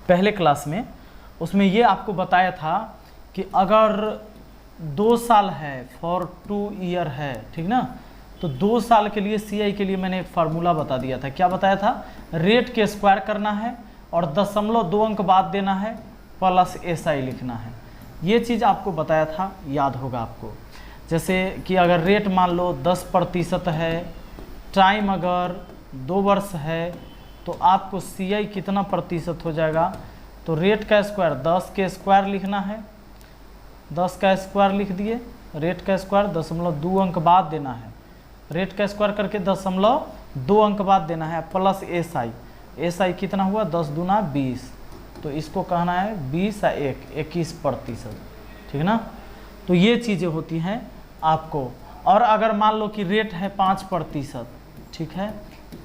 पहले क्लास में, उसमें ये आपको बताया था कि अगर 2 साल है, फॉर 2 ईयर है, ठीक ना, तो 2 साल के लिए सीआई के लिए मैंने एक फार्मूला बता दिया था। क्या बताया था? रेट के स्क्वायर करना है और 0.2 अंक बाद देना है प्लस एसआई लिखना है। ये चीज़ आपको बताया था, याद होगा आपको। जैसे कि अगर रेट मान लो 10% है, टाइम अगर 2 वर्ष है, तो आपको सीआई कितना प्रतिशत हो जाएगा? तो रेट का स्क्वायर 10 के स्क्वायर लिखना है, 10 का स्क्वायर लिख दिए, रेट का स्क्वायर 0.2 अंक बाद देना है, रेट का स्क्वायर करके 0.2 अंक बाद देना है प्लस एसआई। एसआई कितना हुआ? 10 दूना 20, तो इसको कहना है 20 या 21%, ठीक ना। तो ये चीज़ें होती हैं आपको। और अगर मान लो कि रेट है 5%, ठीक है,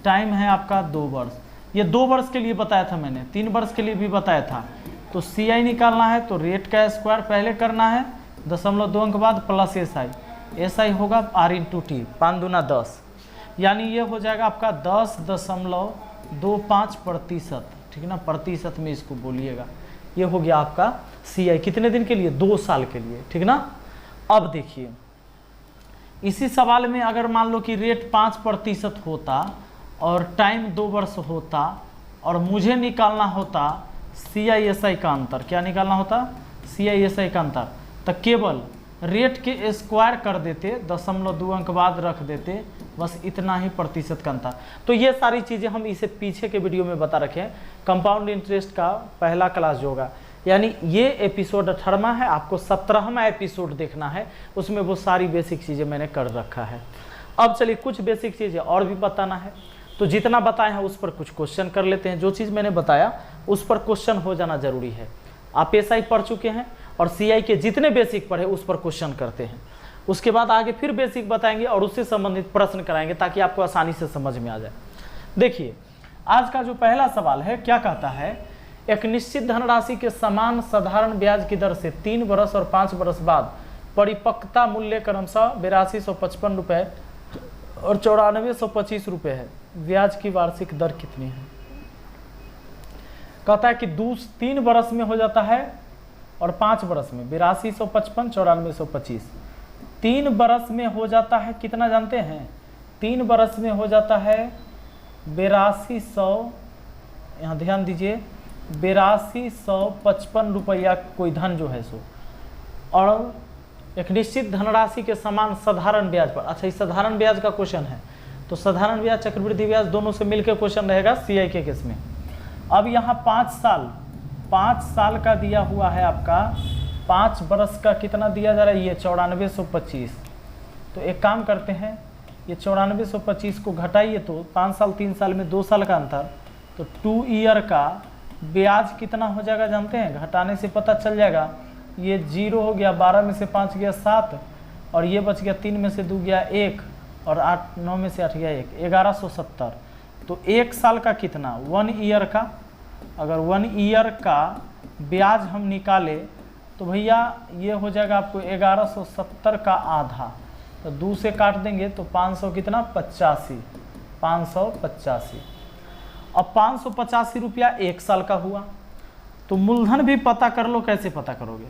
टाइम है आपका 2 वर्ष, ये 2 वर्ष के लिए बताया था मैंने, 3 वर्ष के लिए भी बताया था। तो सीआई निकालना है तो रेट का स्क्वायर पहले करना है 0.2 अंक बाद प्लस एसआई। एसआई होगा आर इंटू टी, 5 दूना 10, यानी ये हो जाएगा आपका 10.25%, ठीक ना, प्रतिशत में इसको बोलिएगा। ये हो गया आपका सीआई कितने दिन के लिए? 2 साल के लिए, ठीक ना। अब देखिए इसी सवाल में अगर मान लो कि रेट 5% होता और टाइम 2 वर्ष होता और मुझे निकालना होता CISI का अंतर। क्या निकालना होता? CISI का अंतर। तो केवल रेट के स्क्वायर कर देते, 0.2 अंक बाद रख देते, बस इतना ही प्रतिशत का अंतर। तो ये सारी चीज़ें हम इसे पीछे के वीडियो में बता रखे हैं। कंपाउंड इंटरेस्ट का पहला क्लास जो होगा, यानी ये एपिसोड 18वां है, आपको 17वां एपिसोड देखना है, उसमें वो सारी बेसिक चीज़ें मैंने कर रखा है। अब चलिए कुछ बेसिक चीज़ें और भी बताना है, तो जितना बताए हैं उस पर कुछ क्वेश्चन कर लेते हैं। जो चीज़ मैंने बताया उस पर क्वेश्चन हो जाना जरूरी है। आप एसआई पढ़ चुके हैं और सीआई के जितने बेसिक पढ़े उस पर क्वेश्चन करते हैं, उसके बाद आगे फिर बेसिक बताएंगे और उससे संबंधित प्रश्न कराएंगे ताकि आपको आसानी से समझ में आ जाए। देखिए आज का जो पहला सवाल है, क्या कहता है? एक निश्चित धनराशि के समान साधारण ब्याज की दर से 3 वर्ष और 5 वर्ष बाद परिपक्वता मूल्य क्रमशः 8255 रुपये और 9425 रुपये है। ब्याज की वार्षिक दर कितनी है? कहता है कि 3 वर्ष में हो जाता है और 5 वर्ष में 8255 9425। 3 वर्ष में हो जाता है कितना जानते हैं? 3 वर्ष में हो जाता है 8200, यहाँ ध्यान दीजिए, 8255 रुपया कोई धन जो है सो, और एक निश्चित धनराशि के समान साधारण ब्याज पर। अच्छा, इस साधारण ब्याज का क्वेश्चन है, तो साधारण ब्याज चक्रवृद्धि ब्याज दोनों से मिलकर क्वेश्चन रहेगा सीआई के केस में। अब यहाँ 5 साल का दिया हुआ है आपका, 5 वर्ष का कितना दिया जा रहा है? ये 9425। तो एक काम करते हैं, ये 9425 को घटाइए तो 5 साल 3 साल में 2 साल का अंतर, तो 2 ईयर का ब्याज कितना हो जाएगा जानते हैं? घटाने से पता चल जाएगा। ये 0 हो गया, 12 में से 5 गया 7, और ये बच गया 3 में से 2 गया 1, और 9 में से 8 गया 1, 1170। तो 1 साल का कितना? 1 ईयर का, अगर 1 ईयर का ब्याज हम निकाले तो भैया ये हो जाएगा आपको 1170 का आधा, तो 2 से काट देंगे तो 500 कितना? 585। अब 585 रुपया 1 साल का हुआ, तो मूलधन भी पता कर लो। कैसे पता करोगे?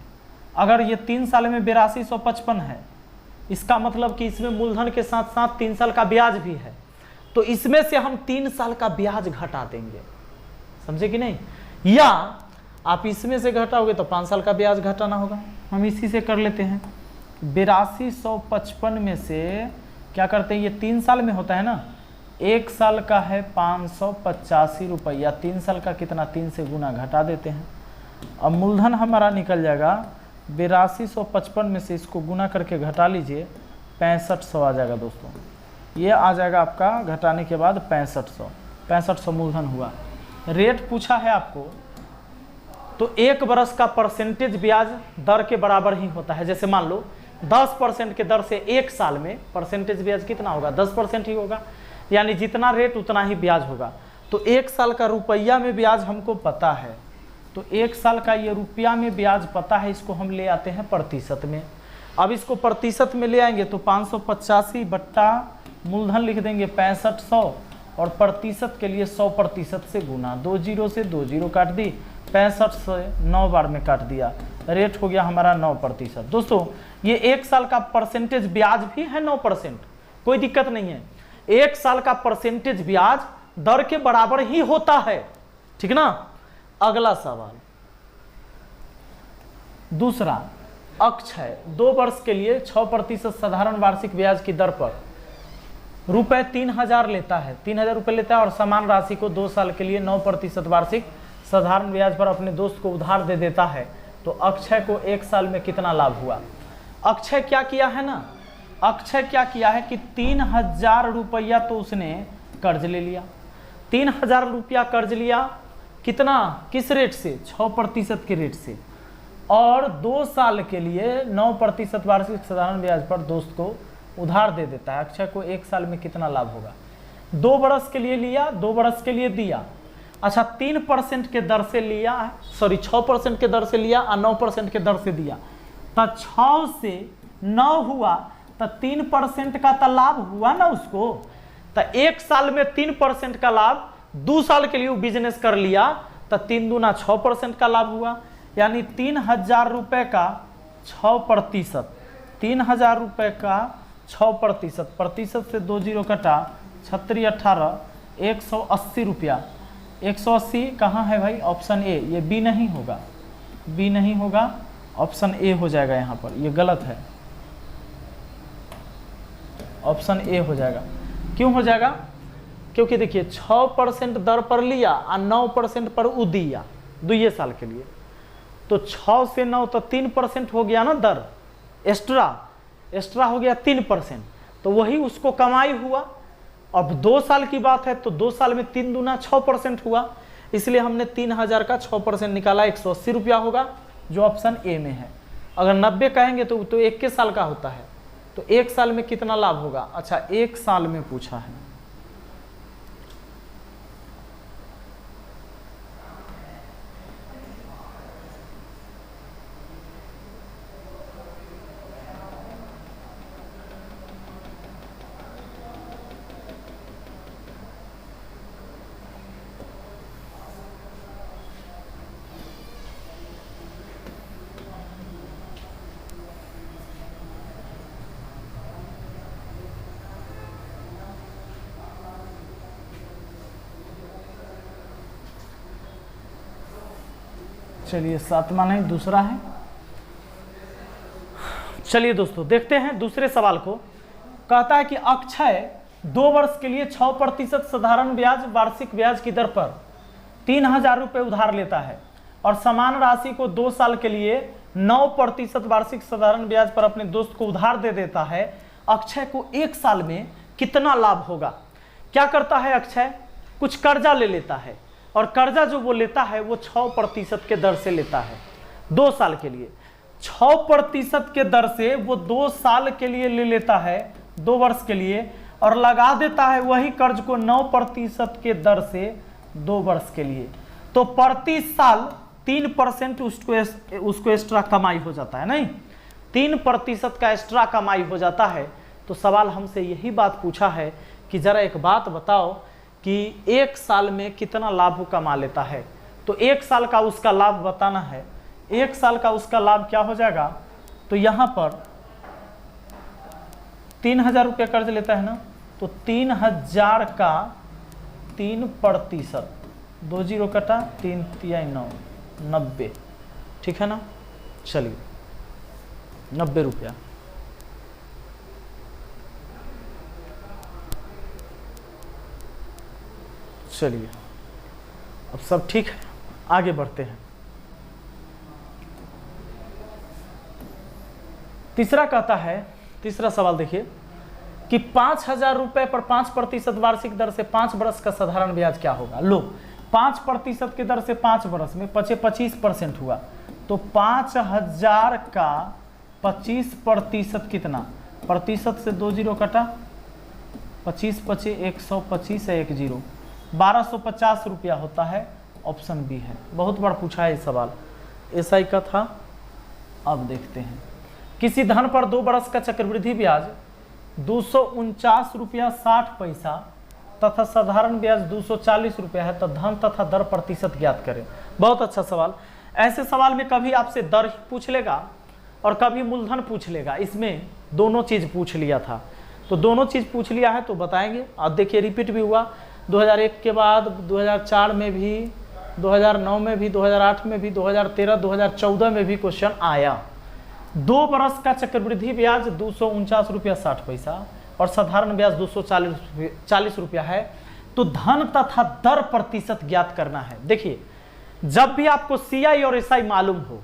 अगर ये 3 साल में 8255 है, इसका मतलब कि इसमें मूलधन के साथ साथ 3 साल का ब्याज भी है, तो इसमें से हम 3 साल का ब्याज घटा देंगे, समझे कि नहीं? या आप इसमें से घटाओगे तो 5 साल का ब्याज घटाना होगा। हम इसी से कर लेते हैं। 8255 में से क्या करते हैं, ये 3 साल में होता है ना, 1 साल का है 585 रुपया, 3 साल का कितना? 3 से गुना घटा देते हैं। अब मूलधन हमारा निकल जाएगा 8255 में से इसको गुना करके घटा लीजिए, 6500 आ जाएगा दोस्तों। ये आ जाएगा आपका घटाने के बाद 6500 मूलधन हुआ। रेट पूछा है आपको, तो 1 वर्ष का परसेंटेज ब्याज दर के बराबर ही होता है। जैसे मान लो 10% के दर से 1 साल में परसेंटेज ब्याज कितना होगा? 10% ही होगा, यानी जितना रेट उतना ही ब्याज होगा। तो 1 साल का रुपया में ब्याज हमको पता है, तो 1 साल का ये रुपया में ब्याज पता है, इसको हम ले आते हैं प्रतिशत में। अब इसको प्रतिशत में ले आएंगे तो 585 बट्टा मूलधन लिख देंगे 6500, और प्रतिशत के लिए 100% से गुना, 2 जीरो से 2 जीरो काट दी 65 से 9 बार में काट दिया, रेट हो गया हमारा 9%। दोस्तों ये 1 साल का परसेंटेज ब्याज भी है 9%, कोई दिक्कत नहीं है। 1 साल का परसेंटेज ब्याज दर के बराबर ही होता है, ठीक ना। अगला सवाल दूसरा, अक्षय 2 वर्ष के लिए 6% साधारण वार्षिक ब्याज की दर पर रुपए 3000 लेता है, 3000 रुपये लेता है और समान राशि को 2 साल के लिए 9% वार्षिक साधारण ब्याज पर अपने दोस्त को उधार दे देता है, तो अक्षय को 1 साल में कितना लाभ हुआ। अक्षय क्या किया है ना, अक्षय क्या किया है कि 3000 रुपया तो उसने कर्ज ले लिया, 3000 रुपया कर्ज लिया, कितना, किस रेट से, 6% के रेट से, और 2 साल के लिए 9% वार्षिक साधारण ब्याज पर दोस्त को उधार दे देता है। अक्षय को 1 साल में कितना लाभ होगा। 2 बरस के लिए लिया, 2 बरस के लिए दिया, अच्छा 3% के दर से लिया, सॉरी 6% के दर से लिया और 9% के दर से दिया, तो 6 से 9 हुआ, तो 3% का तो लाभ हुआ ना उसको। तो 1 साल में 3% का लाभ, 2 साल के लिए वो बिजनेस कर लिया, तो 3 दूना 6% का लाभ हुआ, यानी 3000 रुपये का 6%, 3000 रुपये का 6%, प्रतिशत से 2 जीरो कटा, 36 18, 180 रुपया, 180 कहाँ है भाई, ऑप्शन ए, ये बी नहीं होगा, बी नहीं होगा, ऑप्शन ए हो जाएगा यहाँ पर, ये गलत है, ऑप्शन ए हो जाएगा। क्यों हो जाएगा, क्योंकि देखिए 6% दर पर लिया और 9% पर उ दिया 2 साल के लिए, तो 6 से 9 तो 3% हो गया ना दर, एक्स्ट्रा हो गया 3%, तो वही उसको कमाई हुआ। अब 2 साल की बात है तो 2 साल में 3 दूना 6% हुआ, इसलिए हमने 3000 का 6% निकाला, 180 रुपया होगा, जो ऑप्शन ए में है। अगर 90 कहेंगे तो 1 साल का होता है, तो 1 साल में कितना लाभ होगा। अच्छा 1 साल में पूछा है, चलिए 7वां नहीं, दूसरा है। चलिए दोस्तों देखते हैं दूसरे सवाल को। कहता है कि अक्षय 2 वर्ष के लिए 6% साधारण ब्याज वार्षिक ब्याज की दर पर 3000 रुपये उधार लेता है और समान राशि को 2 साल के लिए 9% वार्षिक साधारण ब्याज पर अपने दोस्त को उधार दे देता है। अक्षय को 1 साल में कितना लाभ होगा। क्या करता है अक्षय, कुछ कर्जा ले लेता है और कर्जा जो वो लेता है वो 6% के दर से लेता है 2 साल के लिए। 6% के दर से वो 2 साल के लिए ले लेता है, 2 वर्ष के लिए, और लगा देता है वही कर्ज को 9% के दर से 2 वर्ष के लिए। तो प्रति साल 3% उसको एक्स्ट्रा कमाई हो जाता है, नहीं 3% का एक्स्ट्रा कमाई हो जाता है। तो सवाल हमसे यही बात पूछा है कि जरा एक बात बताओ कि 1 साल में कितना लाभ कमा लेता है। तो 1 साल का उसका लाभ बताना है। 1 साल का उसका लाभ क्या हो जाएगा, तो यहाँ पर 3000 रुपये कर्ज लेता है ना, तो 3000 का 3%, 2 जीरो कटा, 3 तिया 9, 90, ठीक है ना। चलिए 90 रुपया। चलिए अब सब ठीक है, आगे बढ़ते हैं। तीसरा कहता है, तीसरा सवाल देखिए कि 5000 रुपये पर 5% वार्षिक दर से 5 वर्ष का साधारण ब्याज क्या होगा। लो 5% की दर से 5 वर्ष में 25% हुआ, तो 5000 का 25% कितना, प्रतिशत से 2 जीरो कटा, 25 25 125 है 1 जीरो, 1250 रुपया होता है। ऑप्शन बी है। बहुत बार पूछा है ये सवाल, एसआई का था। अब देखते हैं, किसी धन पर 2 वर्ष का चक्रवृद्धि ब्याज 249 रुपया 60 पैसा तथा साधारण ब्याज 240 रुपया है, तो धन तथा दर प्रतिशत ज्ञात करें। बहुत अच्छा सवाल। ऐसे सवाल में कभी आपसे दर पूछ लेगा और कभी मूलधन पूछ लेगा, इसमें दोनों चीज़ पूछ लिया था। तो दोनों चीज़ पूछ लिया है तो बताएंगे। अब देखिए रिपीट भी हुआ 2001 के बाद 2004 में भी, 2009 में भी, 2008 में भी, 2013, 2014 में भी क्वेश्चन आया। 2 बरस का चक्रवृद्धि ब्याज 249 रुपया 60 पैसा और साधारण ब्याज 240 रुपया है। तो धन तथा दर प्रतिशत ज्ञात करना है। देखिए जब भी आपको सीआई और एसआई मालूम हो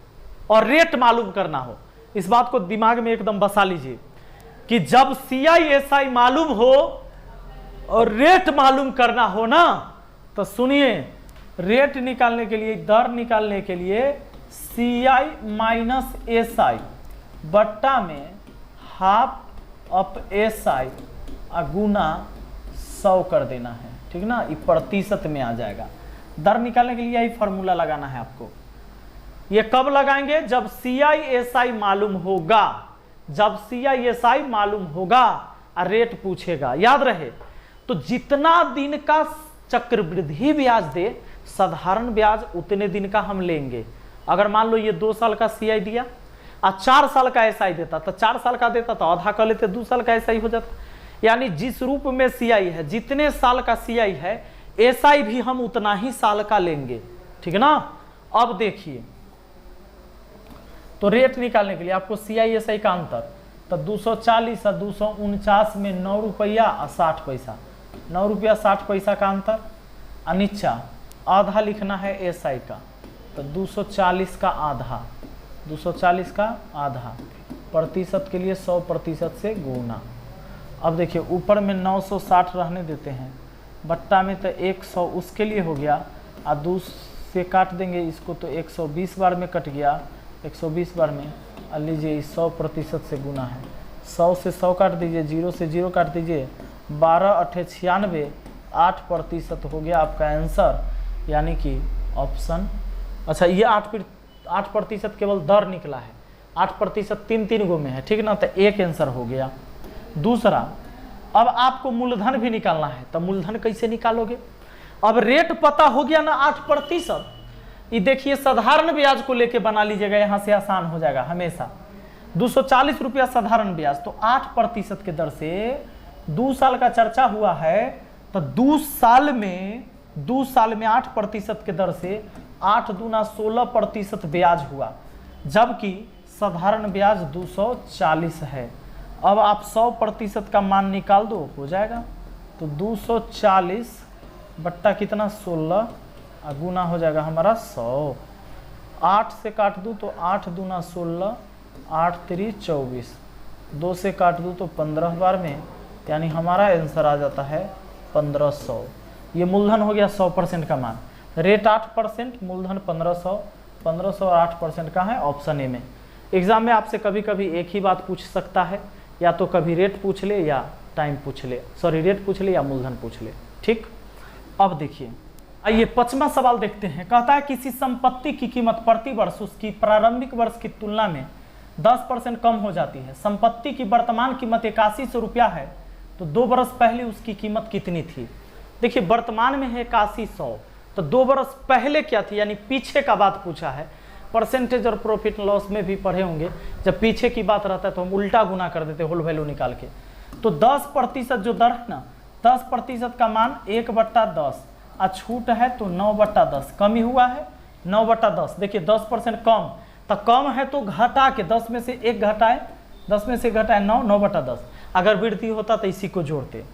और रेट मालूम करना हो, इस बात को दिमाग में एकदम बसा लीजिए कि जब सीआई एसआई मालूम हो और रेट मालूम करना हो ना, तो सुनिए रेट निकालने के लिए, दर निकालने के लिए सीआई माइनस एसआई बट्टा में हाफ ऑफ एसआई गुना 100 कर देना है, ठीक ना। ये प्रतिशत में आ जाएगा। दर निकालने के लिए यही फॉर्मूला लगाना है आपको। ये कब लगाएंगे? जब सीआई एसआई मालूम होगा, जब सीआई एसआई मालूम होगा और रेट पूछेगा। याद रहे, तो जितना दिन का चक्रवृद्धि ब्याज दे साधारण ब्याज उतने दिन का हम लेंगे। अगर मान लो ये 2 साल का सीआई दिया और 4 साल का एसआई देता, तो 4 साल का देता तो आधा कर लेते, 2 साल का एसआई हो जाता। यानी जिस रूप में सीआई है, जितने साल का सीआई है, एसआई भी हम उतना ही साल का लेंगे, ठीक है ना। अब देखिए, तो रेट निकालने के लिए आपको सीआई एसआई का अंतर, तो 240 और 249 में 9 रुपया और 60 पैसा, 9 रुपया 60 पैसा का अंतर। और नीचा आधा लिखना है एसआई का, तो 240 का आधा, 240 का आधा, प्रतिशत के लिए 100% से गुना। अब देखिए ऊपर में 960 रहने देते हैं, बट्टा में तो 100 उसके लिए हो गया, और 2 से काट देंगे इसको तो 120 बार में कट गया, 120 बार में। और लीजिए 100% से गुना है, 100 से 100 काट दीजिए, 0 से 0 काट दीजिए, 12 8 96, 8% हो गया आपका आंसर, यानी कि ऑप्शन। अच्छा ये 8% केवल दर निकला है, 8% 3 गो में है, ठीक ना, तो एक आंसर हो गया। दूसरा, अब आपको मूलधन भी निकालना है, तो मूलधन कैसे निकालोगे? अब रेट पता हो गया ना 8%, ये देखिए साधारण ब्याज को लेके बना लीजिएगा, यहां से आसान हो जाएगा हमेशा। 240 रुपया साधारण ब्याज, तो 8% के दर से 2 साल का चर्चा हुआ है, तो 2 साल में 8% के दर से 8 दूना 16% ब्याज हुआ, जबकि साधारण ब्याज 240 है। अब आप 100% का मान निकाल दो, हो जाएगा। तो 240 बट्टा कितना 16 गुना हो जाएगा हमारा 100। 8 से काट दूँ तो 8 दूना 16, 8 3 24, 2 से काट दूँ तो 15 बार में, यानी हमारा आंसर आ जाता है 1500। ये मूलधन हो गया 100% का मान, रेट 8%, मूलधन 1500, 1500 और 8% का है ऑप्शन ए में। एग्जाम में आपसे कभी कभी एक ही बात पूछ सकता है, या तो कभी रेट पूछ ले या टाइम पूछ ले, सॉरी रेट पूछ ले या मूलधन पूछ ले, ठीक। अब देखिए, आइए 5वां सवाल देखते हैं। कहता है किसी संपत्ति की कीमत प्रति वर्ष उसकी प्रारंभिक वर्ष की तुलना में 10% कम हो जाती है। संपत्ति की वर्तमान कीमत 8100 रुपया है, तो 2 बरस पहले उसकी कीमत कितनी थी? देखिए वर्तमान में है 8100, तो 2 बरस पहले क्या थी, यानी पीछे का बात पूछा है। परसेंटेज और प्रॉफिट लॉस में भी पढ़े होंगे, जब पीछे की बात रहता है तो हम उल्टा गुना कर देते होल वैल्यू निकाल के। तो 10% जो दर है ना, 10% का मान 1/10, और छूट है तो 9/10, कमी हुआ है 9/10। देखिए 10% कम, तो कम है तो घटा के 10 में से 1 घटाए, 10 में से घटाए 9, 9/10। अगर वृद्धि होता तो इसी को जोड़ते।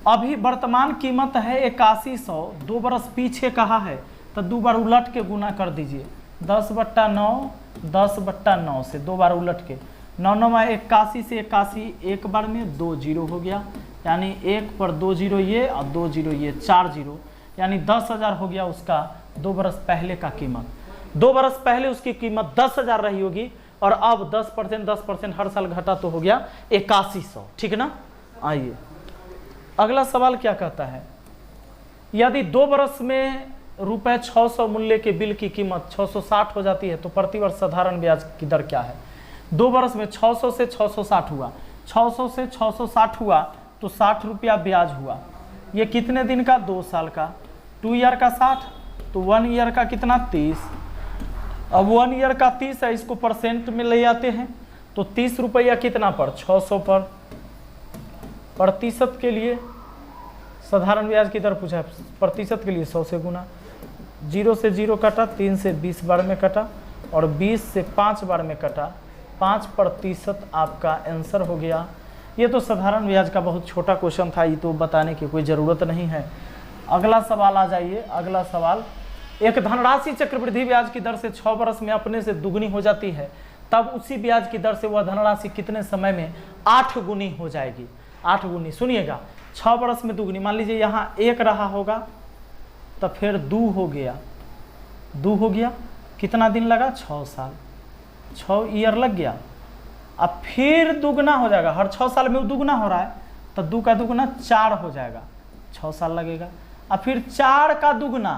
अभी वर्तमान कीमत है 8100, 2 बरस पीछे कहा है, तो 2 बार उलट के गुना कर दीजिए, 10/9, 10/9 से 2 बार उलट के, 9 9 81 से 81, 1 बार में 2 जीरो हो गया, यानी 1 पर 2 जीरो ये और 2 जीरो ये, 4 जीरो, यानी 10,000 हो गया उसका 2 बरस पहले का कीमत। 2 बरस पहले उसकी कीमत 10,000 रही होगी, और अब 10% हर साल घटा तो हो गया 8100, ठीक ना। आइए अगला सवाल क्या कहता है, यदि 2 बरस में रुपए 600 मूल्य के बिल की कीमत 660 हो जाती है, तो प्रतिवर्ष साधारण ब्याज की दर क्या है? 2 बरस में 600 से 660 हुआ, 600 से 660 हुआ तो 60 रुपया ब्याज हुआ। ये कितने दिन का? 2 साल का, 2 ईयर का 60, तो 1 ईयर का कितना 30। अब 1 ईयर का 30 है, इसको परसेंट में ले आते हैं तो 30 रुपया कितना पर 600 पर। प्रतिशत के लिए साधारण ब्याज की दर पूछा है, प्रतिशत के लिए 100 से गुना। 0 से 0 कटा, 3 से 20 बार में कटा और 20 से 5 बार में कटा। 5% आपका आंसर हो गया। ये तो साधारण ब्याज का बहुत छोटा क्वेश्चन था, ये तो बताने की कोई ज़रूरत नहीं है। अगला सवाल आ जाइए। अगला सवाल, एक धनराशि चक्रवृद्धि ब्याज की दर से 6 वर्ष में अपने से दुगनी हो जाती है, तब उसी ब्याज की दर से वह धनराशि कितने समय में 8 गुनी हो जाएगी। 8 गुनी, सुनिएगा, 6 वर्ष में दुगनी। मान लीजिए यहाँ 1 रहा होगा तो फिर 2 हो गया, 2 हो गया, कितना दिन लगा 6 साल, 6 ईयर लग गया। अब फिर दुगना हो जाएगा, हर 6 साल में वो दुगना हो रहा है तो 2 का दुगना 4 हो जाएगा, 6 साल लगेगा। अब फिर 4 का दुगना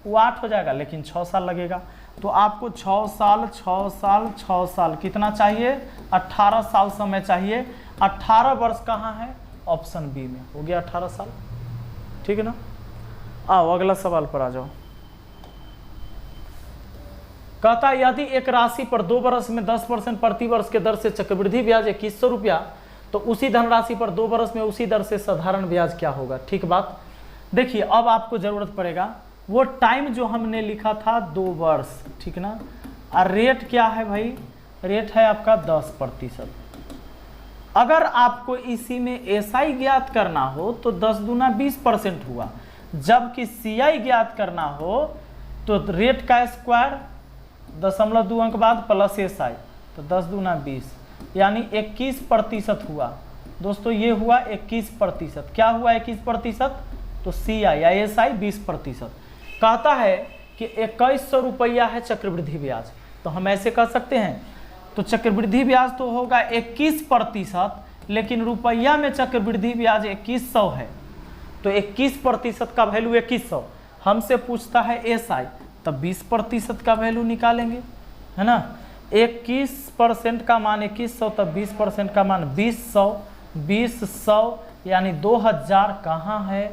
वो 8 हो जाएगा, लेकिन 6 साल लगेगा। तो आपको 6 साल 6 साल 6 साल कितना चाहिए, 18 साल समय चाहिए। 18 वर्ष कहाँ है, ऑप्शन बी में हो गया 18 साल, ठीक है ना। आओ अगला सवाल पर आ जाओ। कहता है यदि एक राशि पर 2 वर्ष में 10% प्रति वर्ष के दर से चक्रवृद्धि ब्याज 2100 रुपया, तो उसी धनराशि पर 2 वर्ष में उसी दर से साधारण ब्याज क्या होगा। ठीक बात, देखिए अब आपको जरूरत पड़ेगा वो टाइम जो हमने लिखा था 2 वर्ष, ठीक ना। और रेट क्या है भाई, रेट है आपका 10%। अगर आपको इसी में एसआई ज्ञात करना हो तो 10 दूना 20% हुआ, जबकि सीआई ज्ञात करना हो तो रेट का स्क्वायर 0.2 अंक बाद प्लस एसआई, तो 10 दूना 20 यानी 21% हुआ। दोस्तों ये हुआ 21%। क्या हुआ 21%, तो सीआई या एसआई 20%। कहता है कि 2100 रुपया है चक्रवृद्धि ब्याज, तो हम ऐसे कह सकते हैं, तो चक्रवृद्धि ब्याज तो होगा 21%, लेकिन रुपया में चक्रवृद्धि ब्याज 2100 है, तो 21% का वैल्यू 2100। हमसे पूछता है एसआई, तब 20% का वैल्यू निकालेंगे, है ना। 21% का मान 2100, तब 20% का मान 2000, 2000 यानी 2000 कहाँ है,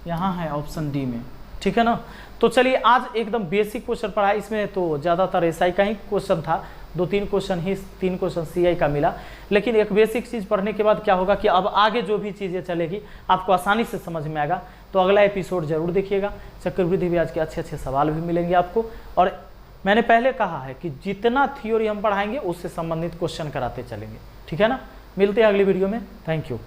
यहाँ है ऑप्शन डी में, ठीक है ना। तो चलिए आज एकदम बेसिक क्वेश्चन पढ़ा, इसमें तो ज़्यादातर एसआई का ही क्वेश्चन था, 2-3 क्वेश्चन ही, 3 क्वेश्चन सीआई का मिला। लेकिन एक बेसिक चीज़ पढ़ने के बाद क्या होगा कि अब आगे जो भी चीज़ें चलेगी आपको आसानी से समझ में आएगा। तो अगला एपिसोड जरूर देखिएगा, चक्रवृद्धि ब्याज के अच्छे सवाल भी मिलेंगे आपको। और मैंने पहले कहा है कि जितना थ्योरी हम पढ़ाएंगे उससे संबंधित क्वेश्चन कराते चलेंगे, ठीक है ना। मिलते हैं अगली वीडियो में, थैंक यू।